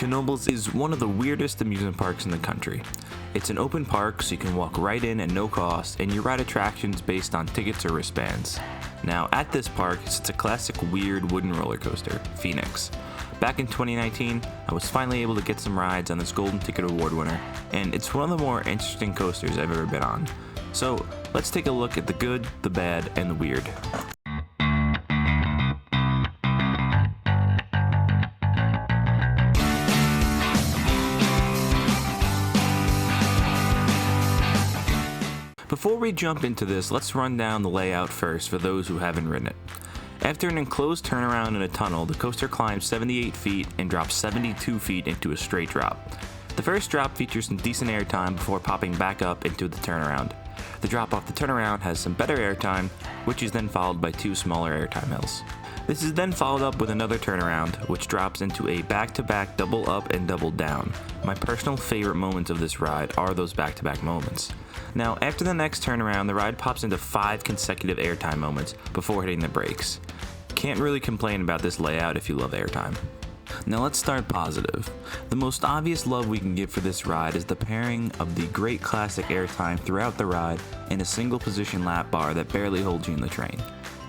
Knoebels is one of the weirdest amusement parks in the country. It's an open park, so you can walk right in at no cost, and you ride attractions based on tickets or wristbands. Now, at this park sits a classic weird wooden roller coaster, Phoenix. Back in 2019, I was finally able to get some rides on this Golden Ticket Award winner, and it's one of the more interesting coasters I've ever been on. So, let's take a look at the good, the bad, and the weird. Before we jump into this, let's run down the layout first for those who haven't ridden it. After an enclosed turnaround in a tunnel, the coaster climbs 78 feet and drops 72 feet into a straight drop. The first drop features some decent airtime before popping back up into the turnaround. The drop off the turnaround has some better airtime, which is then followed by two smaller airtime hills. This is then followed up with another turnaround, which drops into a back-to-back double up and double down. My personal favorite moments of this ride are those back-to-back moments. Now, after the next turnaround, the ride pops into 5 consecutive airtime moments before hitting the brakes. Can't really complain about this layout if you love airtime. Now let's start positive. The most obvious love we can give for this ride is the pairing of the great classic airtime throughout the ride and a single position lap bar that barely holds you in the train.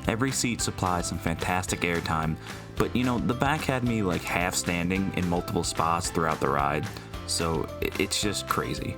Every seat supplies some fantastic airtime, but the back had me like half standing in multiple spots throughout the ride, so it's just crazy.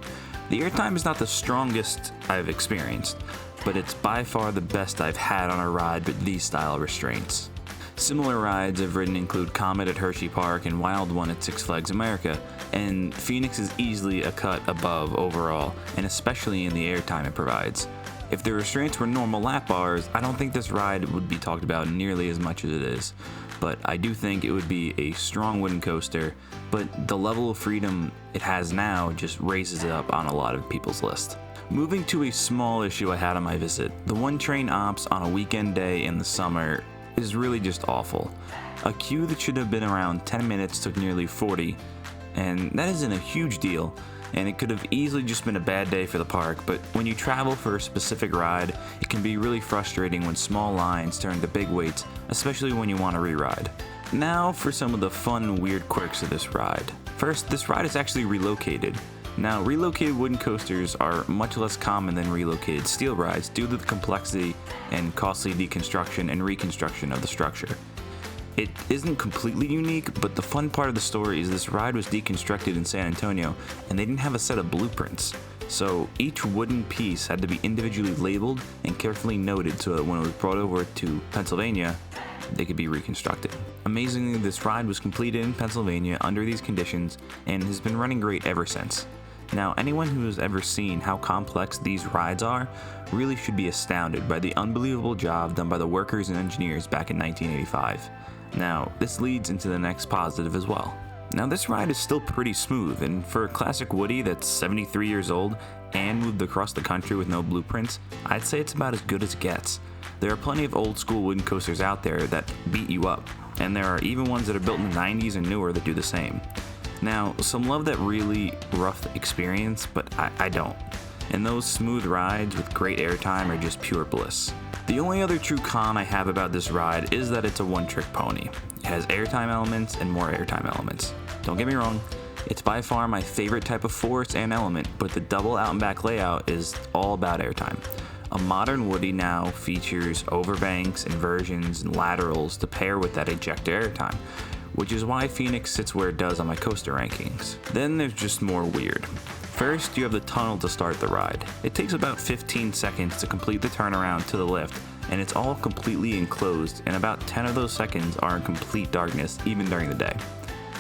The airtime is not the strongest I've experienced, but it's by far the best I've had on a ride with these style restraints. Similar rides I've ridden include Comet at HersheyPark and Wild One at Six Flags America, and Phoenix is easily a cut above overall, and especially in the airtime it provides. If the restraints were normal lap bars, I don't think this ride would be talked about nearly as much as it is, but I do think it would be a strong wooden coaster, but the level of freedom it has now just raises it up on a lot of people's list. Moving to a small issue I had on my visit, the one train ops on a weekend day in the summer is really just awful. A queue that should have been around 10 minutes took nearly 40, and that isn't a huge deal, and it could have easily just been a bad day for the park, but when you travel for a specific ride, it can be really frustrating when small lines turn to big waits, especially when you want to re-ride. Now for some of the fun and weird quirks of this ride. First, this ride is actually relocated. Now, relocated wooden coasters are much less common than relocated steel rides due to the complexity and costly deconstruction and reconstruction of the structure. It isn't completely unique, but the fun part of the story is this ride was deconstructed in San Antonio and they didn't have a set of blueprints. So each wooden piece had to be individually labeled and carefully noted so that when it was brought over to Pennsylvania, they could be reconstructed. Amazingly, this ride was completed in Pennsylvania under these conditions and has been running great ever since. Now, anyone who has ever seen how complex these rides are really should be astounded by the unbelievable job done by the workers and engineers back in 1985. Now, this leads into the next positive as well. Now, this ride is still pretty smooth, and for a classic Woody that's 73 years old and moved across the country with no blueprints, I'd say it's about as good as it gets. There are plenty of old school wooden coasters out there that beat you up, and there are even ones that are built in the 90s and newer that do the same. Now, some love that really rough experience, but I don't. And those smooth rides with great airtime are just pure bliss. The only other true con I have about this ride is that it's a one-trick pony. It has airtime elements and more airtime elements. Don't get me wrong, it's by far my favorite type of force and element, but the double out and back layout is all about airtime. A modern Woody now features overbanks, inversions, and laterals to pair with that ejector airtime, which is why Phoenix sits where it does on my coaster rankings. Then there's just more weird. First, you have the tunnel to start the ride. It takes about 15 seconds to complete the turnaround to the lift, and it's all completely enclosed, and about 10 of those seconds are in complete darkness, even during the day.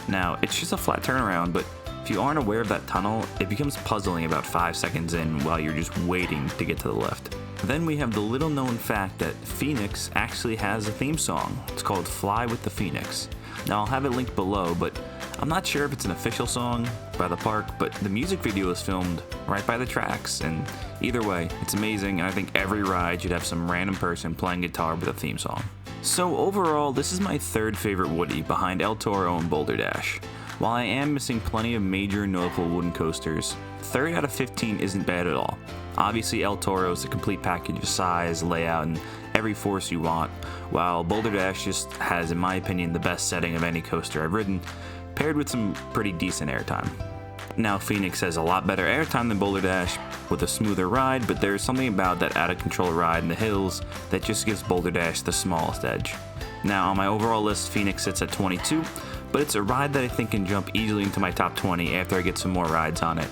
Now, it's just a flat turnaround, but if you aren't aware of that tunnel, it becomes puzzling about 5 seconds in while you're just waiting to get to the lift. Then we have the little known fact that Phoenix actually has a theme song. It's called Fly with the Phoenix. Now, I'll have it linked below, but I'm not sure if it's an official song by the park, but the music video is filmed right by the tracks, and either way, it's amazing, and I think every ride should have some random person playing guitar with a theme song. So overall, this is my third favorite Woody behind El Toro and Boulder Dash. While I am missing plenty of major notable wooden coasters, 30 out of 15 isn't bad at all. Obviously, El Toro is a complete package of size, layout, and every force you want, while Boulder Dash just has, in my opinion, the best setting of any coaster I've ridden. paired with some pretty decent airtime. Now, Phoenix has a lot better airtime than Boulder Dash with a smoother ride, but there's something about that out-of-control ride in the hills that just gives Boulder Dash the smallest edge. Now, on my overall list, Phoenix sits at 22, but it's a ride that I think can jump easily into my top 20 after I get some more rides on it.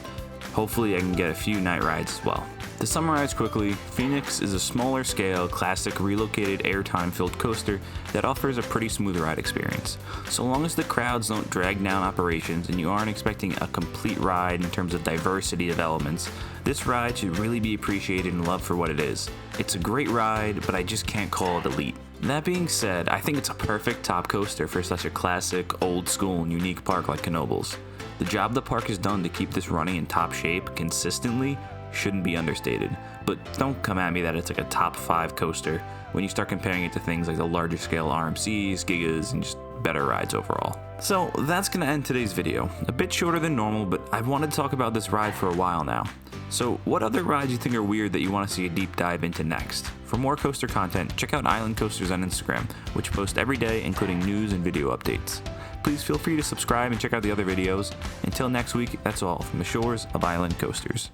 Hopefully, I can get a few night rides as well. To summarize quickly, Phoenix is a smaller scale, classic relocated airtime filled coaster that offers a pretty smooth ride experience. So long as the crowds don't drag down operations and you aren't expecting a complete ride in terms of diversity of elements, this ride should really be appreciated and loved for what it is. It's a great ride, but I just can't call it elite. That being said, I think it's a perfect top coaster for such a classic, old school, and unique park like Knoebels. The job the park has done to keep this running in top shape consistently shouldn't be understated, but don't come at me that it's like a top 5 coaster when you start comparing it to things like the larger scale RMCs, Gigas, and just better rides overall. So that's gonna end today's video. A bit shorter than normal, but I've wanted to talk about this ride for a while now. So what other rides you think are weird that you want to see a deep dive into next? For more coaster content, check out Island Coasters on Instagram, which post every day including news and video updates. Please feel free to subscribe and check out the other videos. Until next week, that's all from the shores of Island Coasters.